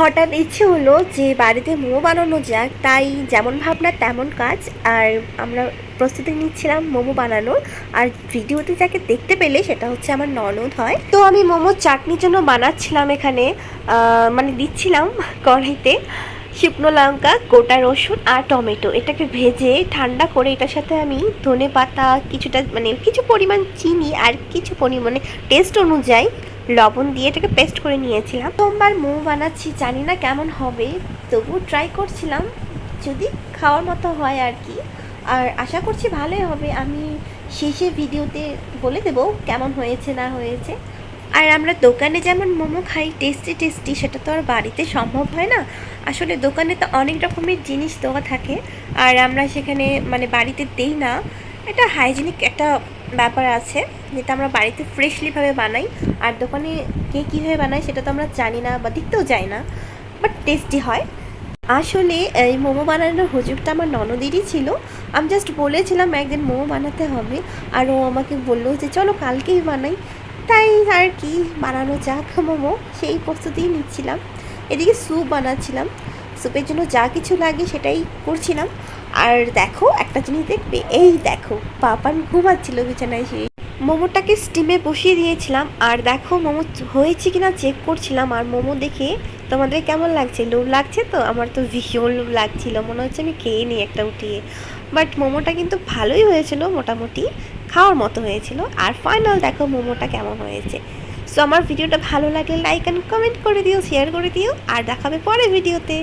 হঠাৎ ইচ্ছে হলো যে বাড়িতে মোমো বানানো যাক, তাই যেমন ভাবনা তেমন কাজ। আর আমরা প্রস্তুতি নিচ্ছিলাম মোমো বানানোর। আর ভিডিওতে যাকে দেখতে পেলে সেটা হচ্ছে আমার ননদ হয়। তো আমি মোমোর চাটনির জন্য বানাচ্ছিলাম এখানে, মানে দিচ্ছিলাম কড়াইতে শুকনো লঙ্কা, গোটা রসুন আর টমেটো। এটাকে ভেজে ঠান্ডা করে এটার সাথে আমি ধনে পাতা, কিছুটা মানে কিছু পরিমাণ চিনি আর কিছু পরিমাণে টেস্ট অনুযায়ী লবণ দিয়ে এটাকে পেস্ট করে নিয়েছিলাম। প্রথমবার মোমো বানাচ্ছি, জানি না কেমন হবে, তবু ট্রাই করছিলাম, যদি খাওয়ার মতো হয় আর কি। আর আশা করছি ভালোই হবে। আমি শেষে ভিডিওতে বলে দেবো কেমন হয়েছে না হয়েছে। আর আমরা দোকানে যেমন মোমো খাই টেস্টি টেস্টি, সেটা তো আর বাড়িতে সম্ভব হয় না। আসলে দোকানে তো অনেক রকমের জিনিস দেওয়া থাকে, আর আমরা সেখানে মানে বাড়িতে দেই না। এটা হাইজিনিক একটা ব্যাপার আছে, যেটা আমরা বাড়িতে ফ্রেশলিভাবে বানাই। আর দোকানে কে কীভাবে বানায় সেটা তো আমরা জানি না বা দেখতেও যাই না, বাট টেস্টি হয়। আসলে এই মোমো বানানোর হুজুরটা আমার ননদেরই ছিল। আমি জাস্ট বলেছিলাম একদিন মোমো বানাতে হবে, আর ও আমাকে বললো যে চলো কালকেই বানাই। তাই আর কি, বানানো যাক মোমো, সেই প্রস্তুতিই নিচ্ছিলাম। এদিকে স্যুপ বানাচ্ছিলাম, স্যুপের জন্য যা কিছু লাগে সেটাই করছিলাম। আর দেখো একটা জিনিস দেখবে, এই দেখো পাপান ঘুমাচ্ছিল বিছানায় শুয়ে। মোমোটাকে স্টিমে বসিয়ে দিয়েছিলাম, আর দেখো মোমো হয়েছে কিনা চেক করছিলাম। আর মোমো দেখে তোমাদের কেমন লাগছে? লোভ লাগছে তো? আমার তো ভীষণ লোভ লাগছিল, মনে হচ্ছে আমি খেয়ে নিই একটা উঠিয়ে। বাট মোমোটা কিন্তু ভালোই হয়েছিল, মোটামুটি খাওয়ার মতো হয়েছিল। আর ফাইনাল দেখো মোমোটা কেমন হয়েছে। সো আমার ভিডিওটা ভালো লাগলে লাইক অ্যান্ড কমেন্ট করে দিও, শেয়ার করে দিও, আর দেখাবে পরে ভিডিওতে।